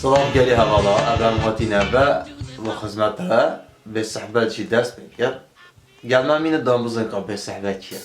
سلام گلی حوالا ابرام هاتینه و خدمتها به صحبت چی دست بکر گل من مینه دام بزن که به صحبت چیه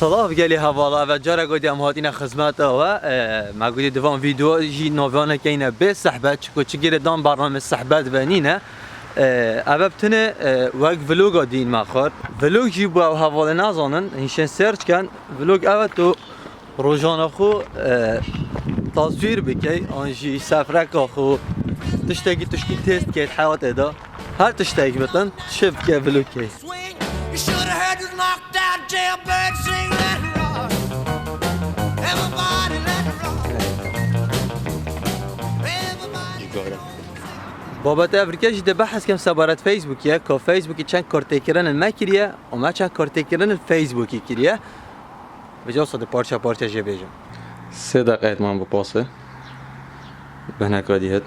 سلام گلی حوالا و جارا گودیم هاتین خدمت و ما گودی دوام ویدیو جی نوانه که اینه به صحبت چه گیره دام برنامه صحبت بنینه ابتنه وقت ویلوگ دین ماخر ویلوگ جی با حواله نازانن اینشن سرچ کن ویلوگ اوت تو روزانه خو تصویر بکی آنجی سفرک خو تشتگی تست که حیات ادا هر تشتگی بتن شفت که ویلوگ کی jailbird sing let it rock. Everybody let it rock. Everybody. بابت افریقا جد بحث کم سبارت فیسبوکیه که فیسبوکی چند کارت کردن المکریه و ما چند کارت کردن الفیسبوکی کریه بجا صد پارچه جه بیجم 3 دقیقه من بپاسه به نکادی هد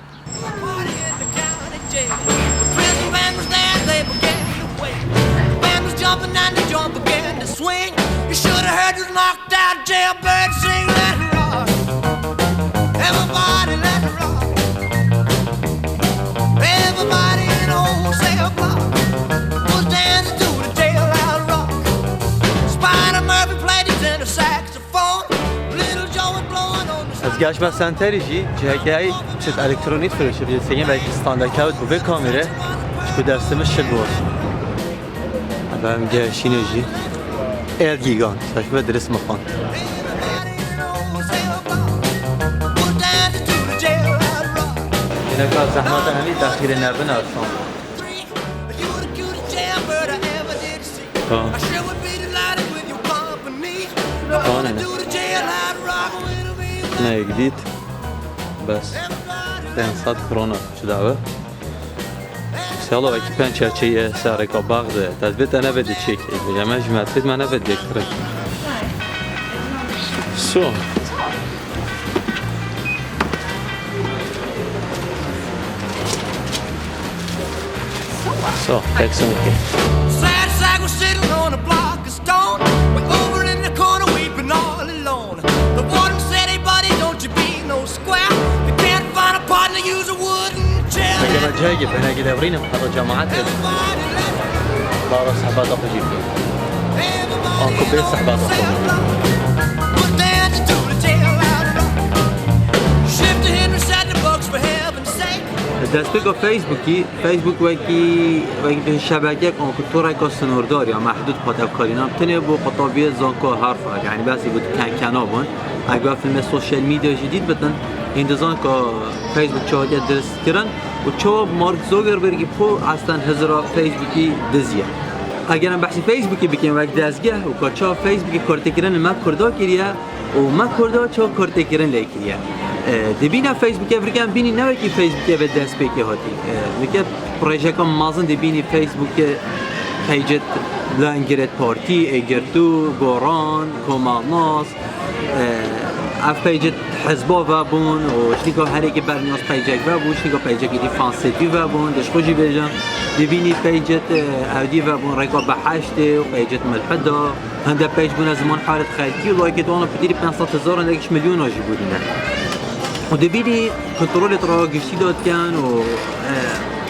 swing. You should have heard this knocked out jailbird sing let it rock. Everybody let it rock. Everybody in the wholesale block was dancing to the jailhouse rock. Spider Murphy played his tenor saxophone. Little Joe was blowing on the. از گاش سنتری جی جایی چت الکترونیک فرشه بیاد سیگن و استاندارد کاوت بو کامره چه درسمش شل بود. ابام گاشینه جی El Gigan, تشبه درس مخان. اینه که زحمت همی داخل نربن آسان. نه جدید بس 500 کرونا شده سیالا وکی پنچرچه سرکا باغده تدبیت انا بده چیک جمعه جمعتید من بده دکتره سو سو تکسون که اگر جایی به نگی دورینم حالا جماعت بارا صحبات آخو جیبیم آنکو به صحبات آخو دست بگو فیسبوک وکی به شبکه آنکو تو رای سنوردار یا محدود پاتب کارینام تنه بو خطابی زانکو حرف یعنی بسی بود کنا بون اگر فیلم سوشل میدیا جدید بدن هندزان که فیسبوک چهادیت درست کرن و چه مارک زوکربرگ پو اصلا هزار فیسبوکی دزیه اگرم بحث فیسبوکی بکنیم وقت دزگه و که چه فیسبوکی کارت کردن ما کردا کریه و ما کردا چه کارت کردن لیکریه دبینا فیسبوک افریقا بینی نه کی فیسبوک به دست بکی هاتی میگه پروژه کم مازن دبینی فیسبوک پیجت لانگرت پارتی اگرتو گوران کمالناس اف پیجت حزبا و بون و شنیگاه هر یک برنیاز پیجک و بون شنیگاه پیجک ایدی فانسیتی و بون دش خوشی بیجم دیبینی پیجت اودی و بون رکا بحشته و پیجت ملحدا هنده پیج بون از زمان حالت خلکی و لایکت وانا پدیری 500,000 اندکش میلیون آجی بودینه و دیبینی کنترولت را گشتی داد کن و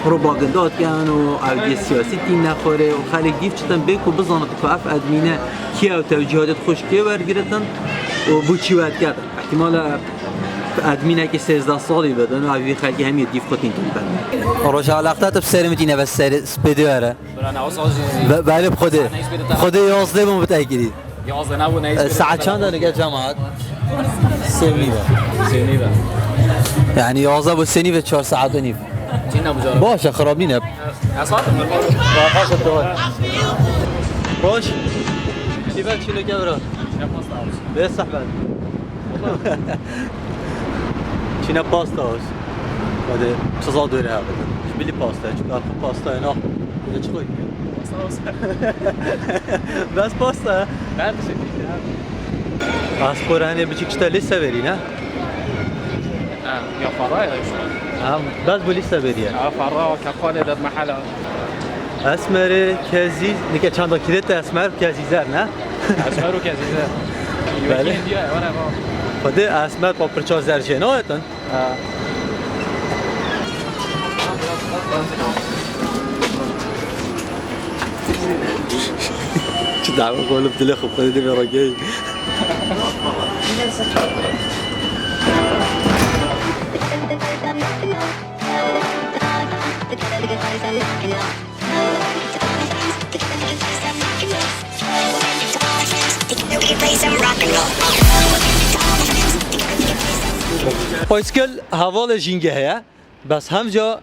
پروپاگاندات کن و اودی سیاسی تین نخوره و خلق دیف چطن بکو بزاند که اف ادمینه کیا و توجیهاتت خوش که ورگیرتن و بو چی وقت کردن احتمالا ادمینه که 13 سالی بدن و اوی خلقی همی دیف خود اینطوری بدن روشا علاقتت بسر میتینه بس سر سپیدو اره بله بخوده 11 بون بتاکیدید 11 نبود نیست ساعت چند نگه جماعت؟ 3 نیوه یعنی 11 و 3 نیوه 4 ساعت و نیوه جينا ابو جاره باشه خراب نینه اصلا باش الدول باش شباب شنو كبره بس صحبا شنو باستاش هذا چه دوره هذا بلی پاستا چیکار کنم پاستا اینا کجا چی خوی بس پاستا بعد از قرآنی بچی کشته لیسته بری نه يا فراي شو بس بلیسته بریه فرا كقال ده محل اسمر کزیز نیکه چند تا کلیت اسمر کزیزر نه اسمرو كذا بله. وانا خود اسمر با پرچاز زرجنه هاتن چه دعوه قولم دلی خوب خودی دمی راگی پایسکل حوال جینگه هیا بس هم جا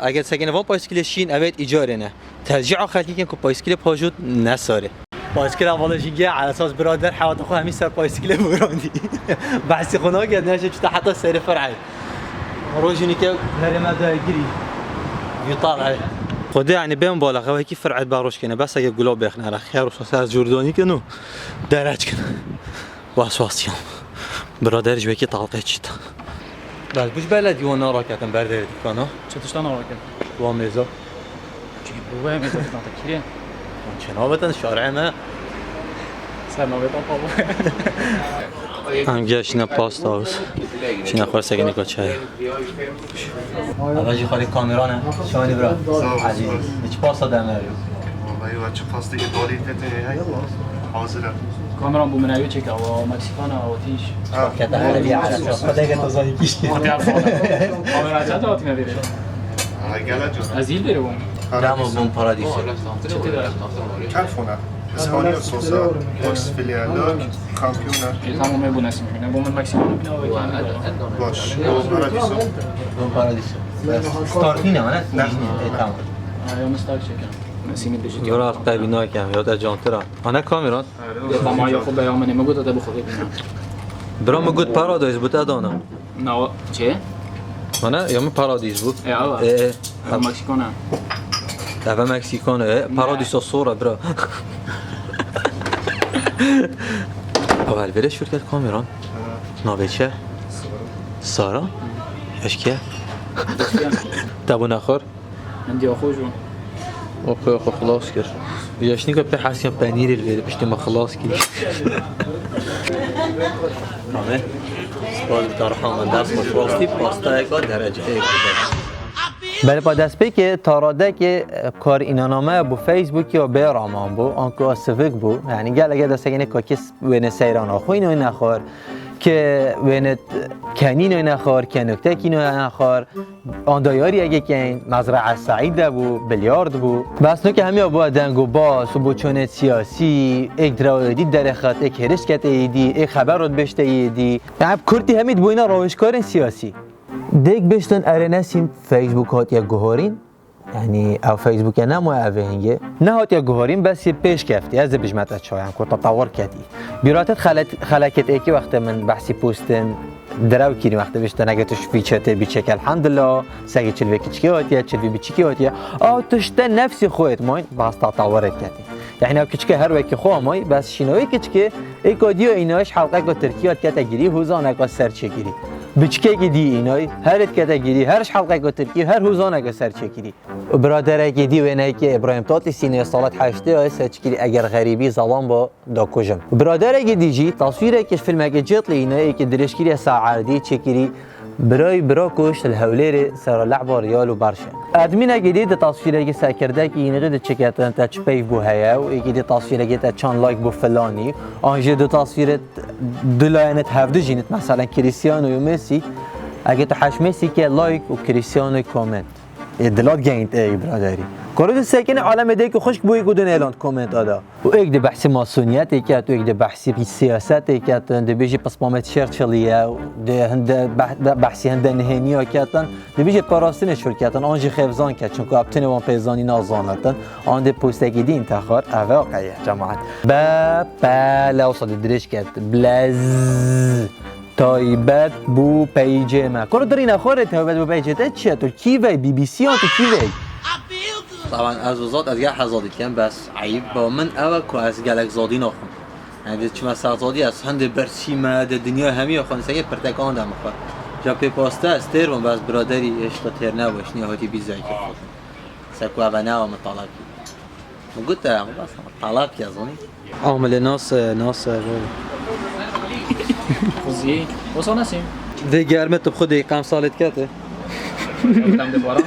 اگر سکنه وان پایسکل شین اوید ایجاره نه ترجیع خلقی که پایسکل پاجود نساره پایسکل حوال جینگه على اساس برادر حوات خو همین سر پایسکل براندی بحثی خونه گرد نشه چطور حتی سر فرعی روزینی که هرمه داگیری يطالع خدي يعني بين بالغ هو هيك فرعت باروش كنا بس هيك قلوب بيخنا على خير وصاص جورداني كنو درج كنا واسواسيون برادر جوكي طالقه شتا بس بوش بلدي وانا راكتن بردر كانو چطورشتان راكن واميزا بوه ميزا تكيرين شنو شارع ما سرنامه بابا هم گشنه پاست هاوس چینا خور سگنی که چای اولی خالی کامرانه شانی برا عزیزی هیچ پاستا دمه رو والله وچه پاستا ایطالی تته هی حاضره كاميرا بو منايو تشيكا او مكسيكانا او تيش كده حلبي على اساس خداك تزاي كيش كاميرا چند وقتی میبره گله جون از ایل بره دامو بون پارادیسو کالفونا اسپانیا سوسا باکس فیلیالوک کامپیونه تمام بو نسیم میبینه بو من مکسیکانا میبینه باش پارادیسو بون پارادیسو ستارتینه نه تمام یا مستاک چکم نسیمی دیجیتال یورا قبینا کم یاد جانترا انا کامران ما یا خوب بیام نمیگو داده بخواد ببینم برام گفت پارادایز بود ادانا نه چه انا یا پارادیس بود مکسیکانا دفعه مکسیکانه پارادیسو صوره برا اول بره شرکت کامران ناوه چه؟ سارا؟ اش کیه؟ تبو نخور؟ عندي اخو جون اخو خلاص کرد یاشنی که به حسیم پنیر الویده پشتی ما خلاص کرد آمه سپاس بتار حامل دست خوش راستی پاستا اگه درجه ایک بله با دست پی که تاراده که کار اینانامه بو فیسبوک یا به رامان بو آنکو سویک بو یعنی گل اگه دست اگه نکا کس وینه سیران آخو اینو نخور که وینه کنینو نخور که نکته کینو نخور آن دایاری اگه که مزرعه سعید بو بلیارد بو بس نو که همه با دنگ و باس و بو چونه سیاسی ایک دراودی در خط ایک هرشکت ایدی ایک خبر رد بشته ایدی یعنی کرتی همید بو اینا روشکار سیاسی دیگ بشتن ارنسیم فیسبوک هات یا گوهارین یعنی او فیسبوک نمو اوهنگه نه هات یا گوهارین بس یه پیش کفتی از بجمت اچایم که تطور کردی بیراتت خلکت ایکی وقت من بحثی پوستن دراو کیری وقت بشتن اگه توش فیچته بیچک الحمدلله سگی چلوی کچکی هاتیه چلوی بیچکی هاتیه آه توشته نفسی خودت ماین بس تطورت کردی یعنی او کچکی هر وکی خواه مای بس شینوی کچکی ایک آدیو اینایش حلقه که ترکیات کتا گیری هوزان اگه سرچه گیری بچکه گیدی اینای هرت کتا گیری هرش حلقه که ترکی هر هوزان اگه سرچه گیری برادر گیدی و اینایی که ابراهیم تاتی سینه سالت هشته های سرچگیری اگر غریبی زلان با داکوژم برادر گیدی جی تصویره که فیلم اگه جیت لی اینایی که درشگیری ساعردی چکیری برای کوش الهولیر سر لعب ريال وبرشا ادمين جديد تصويره جي ساكردك ينغد تشيكات انت تشبيف بو هيا ويجي تصويره جي تشان لايك بو فلاني انجي دو تصويره دلاينت هفد جينت مثلا كريستيانو وميسي اگه تو حش ميسي كي لايك وكريستيانو كومنت دلات جينت اي برادري كورد الساكن عالم ديك خشك بو يقودن اعلان كومنت هذا وايك دي بحث ماسونيات ايكات وايك دي بحث السياسات ايكات دي بيجي باسبومات شيرشليه دي هند بحث هند نهنيه كاتن دي بيجي باراستين شركاتن انجي خفزان كات چونكو ابتن وان بيزاني نازانتن ان دي بوستاكي دي انتخار واقعيه جماعه با لو صد دريش كات بلاز تایبت بو پیجه ما کار داری نخوره تایبت بو پیجه تا چیه تو کی وی بی بی سی تو کی وی طبعا از وزاد از گه حزادی کم بس عیب با من اول کو از گلک زادی نخون یعنی چه مثلا زادی از هند برچی ما دنیا همه خون سگه پرتکان دم خور جا پی پاسته استر و بس برادری اشتا تر نباش نهاتی بیزای که خود سکو و نه و مطالقی مگوت هم بس طلاق یزونی عامل ناس خوزی وصل نسیم ده گرمه تو خود یکم سالت کته بودم دبارم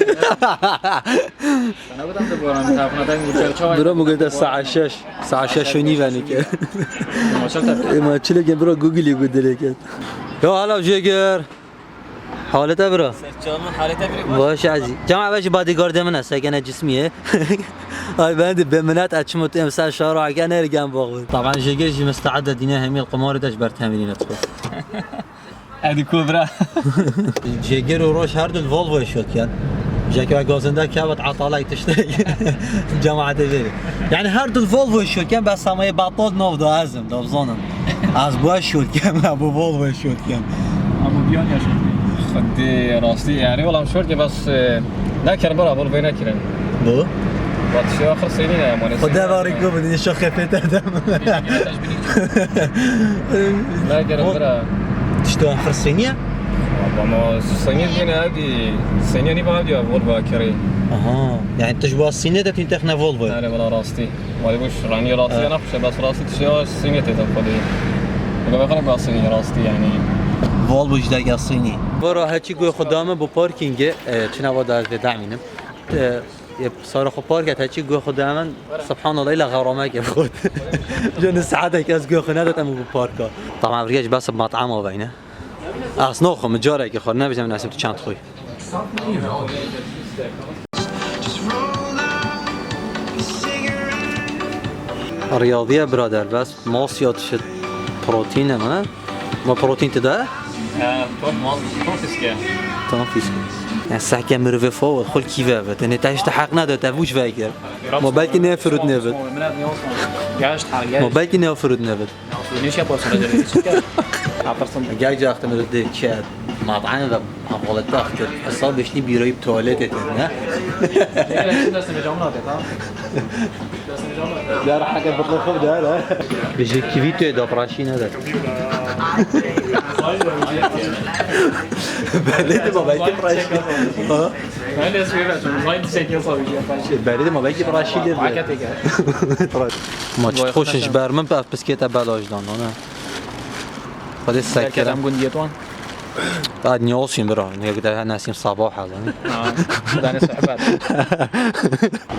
انا بودم دبارم طرف ندارم میگه چای برو مگه ساعت 6 و نیم ونی که ماشاءالله ما چله که برو گوگلی گودله که یا حالا جگر حالت برا جامون حالته بری باش عزیز جماعه باش بادیگارد من است سکن جسمیه های بند بمنات اتشمت امسال شارع كان يرجع باغ طبعا جيجي مستعده دينا همي القمار داش بر تمرين تخص هذه كوبرا جيجر وروش هارد الفولفو شوت كان جاكي غازندا كابت عطاله تشتري جماعه دبي يعني هارد الفولفو شوت كان بس ما يبطل نوف دو ازم دو بزونم از بو شوت كان ابو فولفو شوت كان ابو بيان يا شيخ خدي راسي يعني والله مشوار بس نكر برا فولفو نكر بو باتشي اخر سنين يا مونس خدا باريكو بدي شو خفيت ادم لا برا تشتو اخر سنيه ما الصينية دي هذه الصينية دي بعد يا فولفو كري اها يعني تشبه الصينيه ده تنتخنا فولفو انا ولا راستي ما بوش راني راسي انا بس راسي تشتري الصينية تتفضل بقى بقرب الصينية راستي يعني فولفو جداك الصيني برا هاتشي قوي خدامه بو باركينج چنا ودا دعمينم صار خو پارک تا چی گو خدامن سبحان الله لا غرامه که خود جون سعادتك از گو خنادت ام بو پارکا طبعا بريش بس بمطعم و بينه اصلا خو مجاره که خور نمیجم ناسب تو چند خوی رياضيه برادر بس ماسيات شد بروتين ما بروتين تدا تو مال فيسكا تنفيس الساعة مروفي فوق خل كيفافت أنا تعيش تحقق نادا تفوش فاكر ما بالك إنها فرود نفت ما بالك إنها فرود نفت ليش يا بوس رجل جاي جا أختم ردي شاد مطعم ذا أقولت أختر الصاد بيشلي بيروي بتواليت ها لا راح حكي بالرخوف ده لا بيجي كيفيتو ده براشين هذا بلد ما بايك براشين ها بلد ما بايك براشين ما تخوش جبار من بقى بسكيتا بلاش دان انا خد السكر هم قنديتوان بعد نيوسين برا نقدر ناسين صباح هذا داني صحبات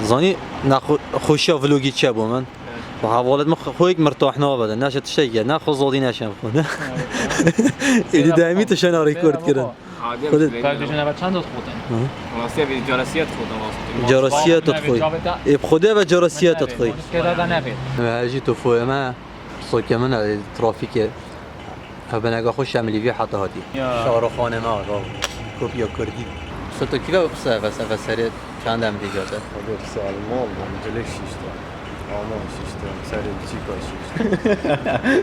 زاني ناخذ خوشا فلوجي تشابو من وحوالد مخ خويك مرتاح نابد ناش تشيء ناخذ زودي ناشم خود اللي دائمي تشنا ريكورد كده خودت کارش نباید چند تا خودن راستی به جراسیت خودم جراسیت تدخل بخدا و جراسیت تدخل که داده نبید هاجي تو فوق ما صوت كمان الترافيك فبناقا خوش عملي فيه حتى هاتي شارخانه ما كوبيا كردي صوت كيف بقصه بس افسرت چند عملي جاته خودت سال مال جلك شيشتا آمان شيشتا سر چیکا شيشتا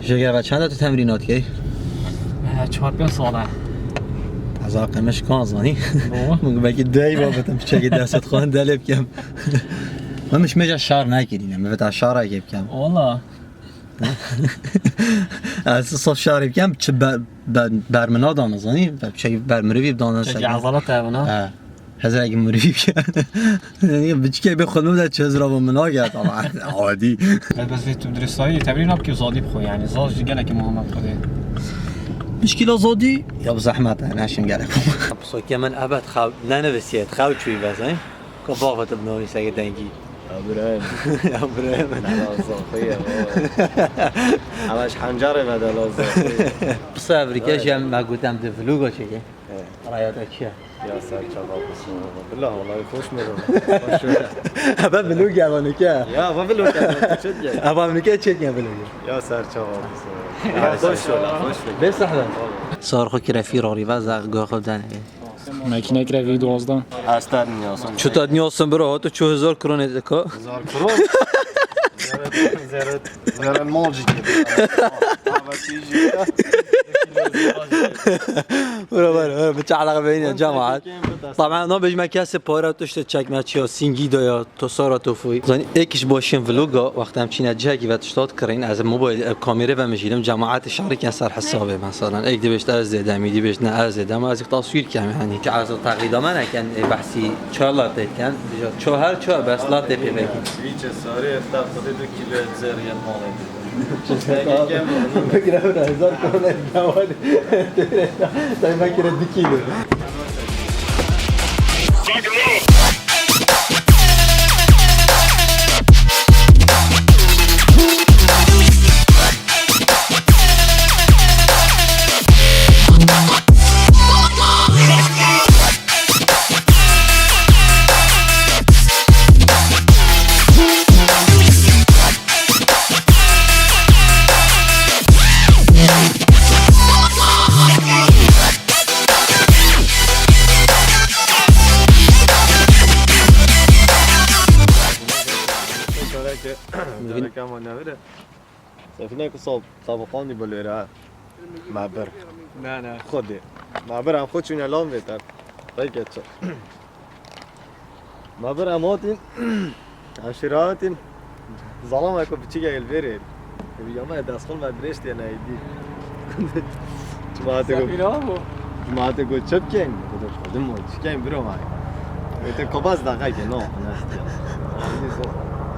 جگر و چند تا تمرینات کی 4-5 ساله از رقمش کان زانی مگه بگی دای بابتم چه دست خون دلب کم من مش مجا شعر نکردیم من بتا شعر گیب کم والله اساس شعر کم چه برمنا دانزانی چه برمروی دانز چه عضلات اونا هزار اگه مروی کرد یعنی بچه به خودم در چه هزار با منا کرد طبعا عادی بس تو درسایی تمرین اب که زادی بخو یعنی زاج دیگه که محمد خدای مشكلة زودي يا بزحمة أنا عشان قال لكم بس كمان أبد خاو نانا بسيت خاو شوي بس هاي كبافة بنوني سايق دنجي ابراهيم ابراهيم على الصافية همش حنجره بدل الصافية بس أفريقيا جام ما قلت أم دفلوقة شيء راياتك شيء يا سر شباب بالله والله خوش میرم ابا بلوگی اوانکه یا و بلو که چه دیگه اوانکه چه میگه بلوگی یا سر شباب خوش شد خوش بس احنا صار خو كرافي روري وزق گاه خدن ماكينه كرافي 12 هستن نیاسم شو تا دنياسن برو تو 4000 کرونه دکا هزار کرون زرد مالجی برو بتعلق بين الجامعات طبعا انا بيجي مكاسب بارا توشت تشك ماتشا سينجي دايا تو سارا توفوي زين ايكش باشين فلوغا وقت هم چينا جاكي و تشتات كرين از موبايل كاميرا و مجيلم جامعات الشهري كان صار حسابي مثلا ايك دي بيشت از دامي دي بيشت از دام از تصوير كام يعني عايز تقليد ما كان بحثي ان شاء الله كان شهر شو بس لا تبي بك هیچ ساری افتاد خود 2 کیلو زریان مال فكرة 1000 كرونه جوال طيب ما كده 2 كيلو كم نبره سفينة كصاب طبقاني بالورا معبر نه خودي معبر هم خود شون اعلام بهتر فکر چه معبر اماتین عشراتین ظلام اكو بتشيجا الفيري بيجامع داخل مدرسة انا ايدي جماعتك قلت شب كين قلت خدم وش كين برو معي قلت كباس دقيقة نو انا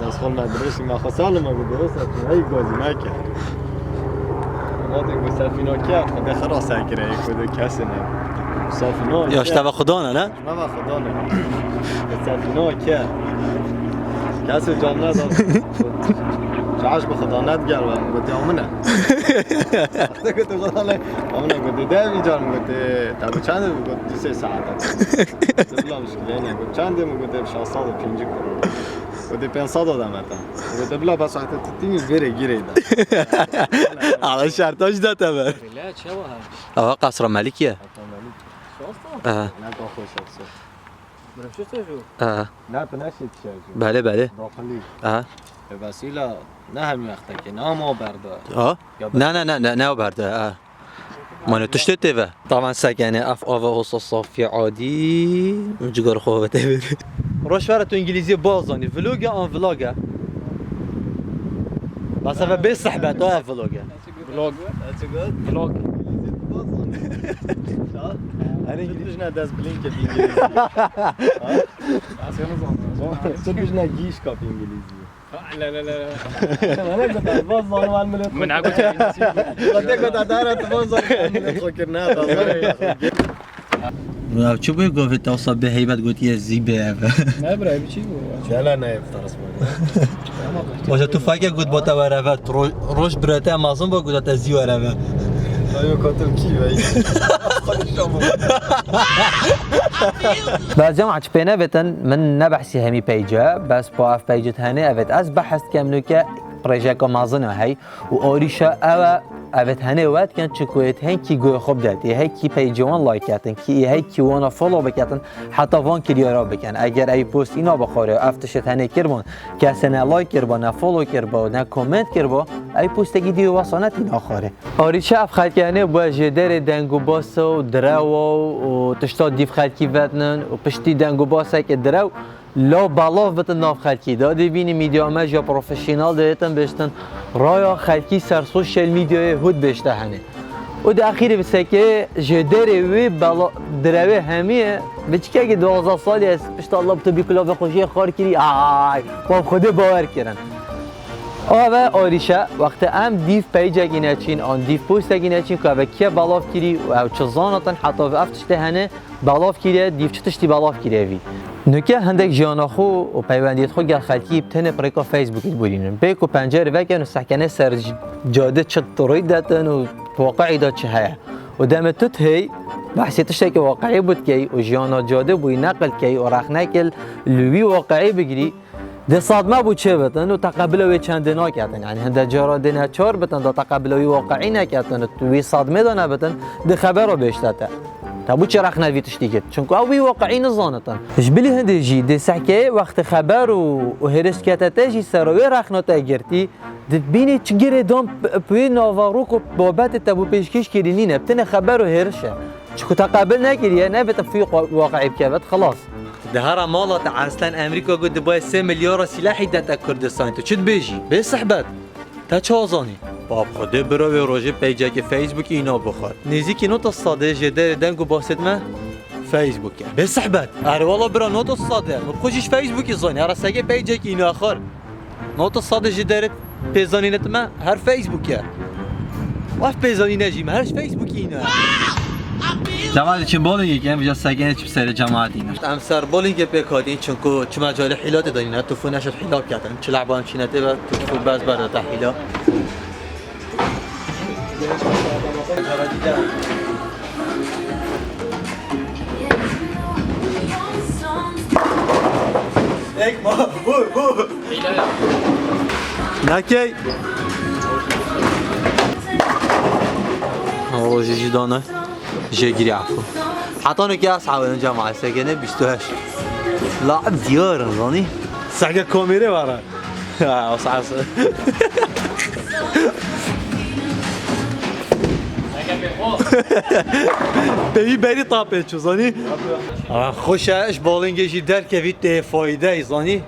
داخل مدرسة ما خسالة ما قلت درست هاي جوزي ما كان ما تقول سفينة كيا خد خلاص هكذا يكون كاسنا سفينة يا اشتبه خدانا لا ما خدانا سفينة كيا كاس جامعة جاش بخدانات قال قلت يومنا قلت خدانا يومنا قلت ده بيجار قلت تابو چند قلت 3 ساعات بلا مشكلة يعني قلت چند قلت 650 قلت 500 دادم قلت بلا بس حتى تتيني غير جريده على شرطاش ده تمام لا شو اه قصر ملكية اه نكو خوش اكسو شو شو اه نه بنشید شاجو بله بله داخلی اه وسیله نه هم وقتا که نه ما برده اه نه برده اه مانو تشتت تيفا طبعا ساكنه اف اوفا صافي عادي مجبر خوفه تيفا روش فرت انجليزي بازاني فلوجا ان فلوجا بس انا بس صحبته فلوجا فلوج That's a good فلوج انا انجليزي نه داز بلینک انگلیسی تو بیش نه گیش کاپ انگلیسی لا لا لا انا قلت باز زانو عملت من عقلت قلت دارت باز زانو فكر نه شو بيقول قوي توصل بهيبة قلت يا زيبة ما برا بيجي لا نه افترس واجه تو فاكر قلت بوتا ورافت روش براتا مازن با قلت ازي ورافت ايوه كنت كيف بس جماعة شبينا بتن من نبحثي همي بيجا بس باف بيجت هني أبت أز بحثت كملوكا بريجاكا مازنة هاي وأوريشا أو أبت هني وقت كان شكويت هين كي جو خوب داتي هاي كي بيجوان لايكاتن كي هاي كي وانا فولو بكاتن حتى وان كريارا بكن أجر أي بوست إنا بخاره أفتشت هني كربون كسنة لايك كربون نه فولو كربون نه كومنت كربون أي بوست جديد وصانت إنا خاره أوريشا أفخال كهني بوجدر دنگو باسو دراو وتشتاد ديف خال كيفتن وبشتي دنگو باسك دراو لا بلاف بتن ناف خلکی داده بینی میدیا مج یا پروفشنال دهتن بشتن رایا خلکی سر سوشال میدیای هود بشته هنه و در اخیر بسه که جدره وی بلا دروه همیه بچه که 12 سالی است پشت الله بتو بی کلاف خوشی خار کری با خوده باور کرن آوه آریشه وقت ام دیف پیج اگینه چین آن دیف پوست اگینه چین که اوه که بلاف کری و چه زانتن حتی و افتشته هنه بلاف کریه دیف چه تشتی بلاف کریه وی نکه هندک جانا خو و پیوندیت خو گر خلکی بتنه پریکا فیسبوکی بودینن بیک و پنجره وکن و سکنه سر جاده چه طوری داتن و واقعی داد چه هیا و دم توت هی بحثی تشتکی واقعی بود که و جیانا جاده بوی نقل که و رخنک لوی واقعی بگیری ده صادمه بود چه بتن و تقبل و چند نکردن یعنی هنده جارا دنیا چهار بتن ده تقبل و واقعی نکردن و صادمه دانه بتن ده خبر رو بیشتره تابو چه رخ نوی تشتیکت چون که اوی واقعی نزانتن اش بلی هنده جی ده سحکه وقت خبر و هرس کتته جی سراوی رخ نتا گرتی ده بینی چگره دام پوی ناواروک و بابت تابو پیشکش کردنی نبتن خبر و هرشه چون تقبل نکریه نبت فی واقعی بکبت خلاص ده هر مالات اصلا امریکا گفت باید 3 میلیارد سلاحی داد کردستان تو چت بیجی به صحبت تا چه آزانی باب خدا برای روژه پیجه که فیسبوک اینا بخور نزدیکی نوت الصاده جدر دنگو باسد ما فیسبوک به صحبت اره والا برا نوت الصاده خوشش فیسبوکی زانی هر سگه پیجه که اینا آخر نوت الصاده جدر پیزانی نتما هر فیسبوکه واف پیزانی نجیم هرش فیسبوکی اینا جماعت چه بولینگی که اینجا سگنه چه سر جماعت اینا ام سر بولینگ پیکادین چون که چه مجال حیلات دارین تو فو نشد حیلات کردن چه لعبان چینته و تو فو باز برای تحیلا یک ما بو نکی والله جي دانه جاي عفو حطاني كاس حاول جماعة ساكنة 28 لاعب ديار راني ساكنة كاميرا ورا صعب ببین بری تاپه چو زانی خوشش بالینگشی در که ویت فایده ای زانی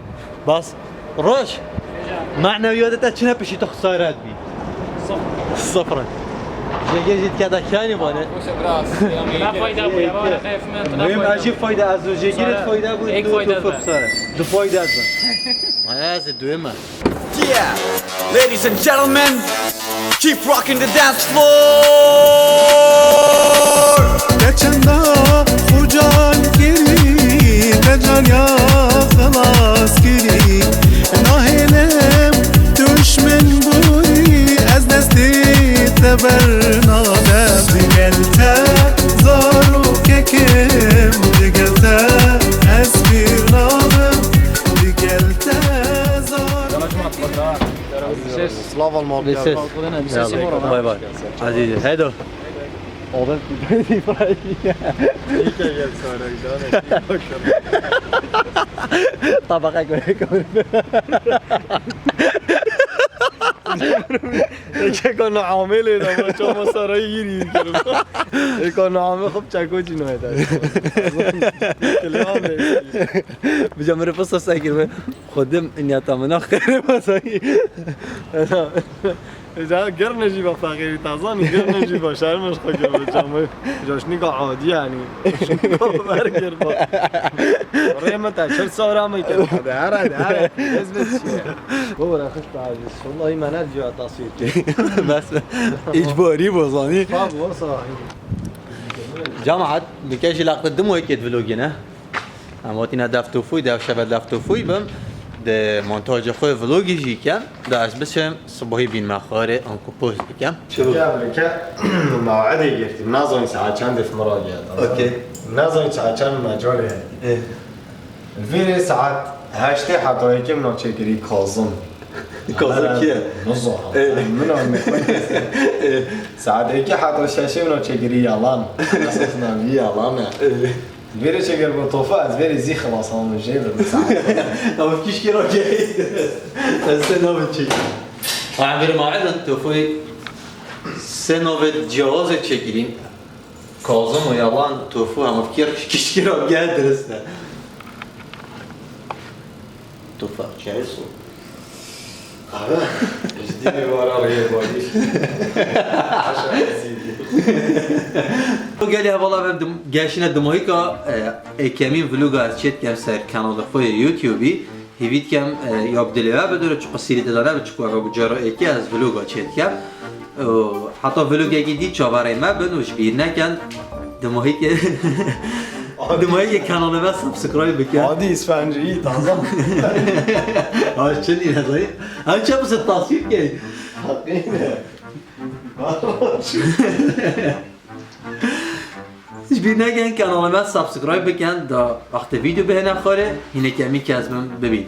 بس روش معنویاتت چه نپیشی تو خسارت بی صفر جگه کدا کانی بانه لا فايدة ابو يابا انا خايف منه مهم اجيب فايده از جگیرت فایده بود یک فایده از دو فایده از من از دویمه Yeah, ladies and gentlemen, keep rocking the dance floor. Geçende ucan geri Becan ya خلاص geri Nahelem düşmen buri Ez desti tebernade Digelte zaru kekim Digelte esbirnadem Digelte Slava الماضي باي باي عزيزي هيدو Oğlum bir İbrahim. İyi ki gel sonra طبقه كوري كانوا عاملين ما شو مصاريين كانوا عامل خب چاكوچي نو هدا اليوم بجمر فصل ساكر خدم اني اتمنى خير مساي اذا قرنا نجيب فقير تازان قرنا نجيب شهر مش خجل بالجامع جاش نيقا عادي يعني برجر ريما تاع شل صورة ما يكون هذا لازم شيء هو انا خفت عاجز والله ما نرجع تصوير بس اجباري بوزاني والله صراحه جامعة بكاش لقطة دمو هيك فلوجنا اماتينا دفتو فوي داف شباب دفتو فوي بم ده مونتاژ خو فلوگی جی کم ده از بسم صبحی بین مخاره انکو پوست بکم امريكا موعدي قلت مناظرين ساعات كان في مراجعه اوكي مناظرين ساعات كان مجالي ايه الفيديو ساعات هاشتي حتى هيك من تشكري كاظم كاظم كيه نصح من ساعات هيك حتى الشاشه من تشكري يالان اساسنا يالان الفيديو شكل بطوفات الفيديو زي خلاص انا مش جايب ساعات او كيش كيرو جاي استنى بتشي عامل موعد انتو فوي سنوفت جواز تشكرين كاظم ويالان توفو هم فكر كيش كيرو جاي درسنا توفا جايسو جديد ورا ريب وديش قال لي والله بدم جاشنا دمويكا كمين فلوجا چت كم سر كانال خوي يوتيوبي هيفيت كم يابدلوا بدور چ قصيري داره بچكو ابو جرا اكي از فلوجا چت كم حتى فلوجا دي چاوره ما بنوش بيرنا كان دمويكا دمويكا كانال بس سبسكرايب بك عادي اسفنجي تازه شنو هذا هاي شو بس التصوير كي بیر نگن کانال من سابسکرایب بکن دا وقت ویدیو به نخوره اینه که می که از من ببین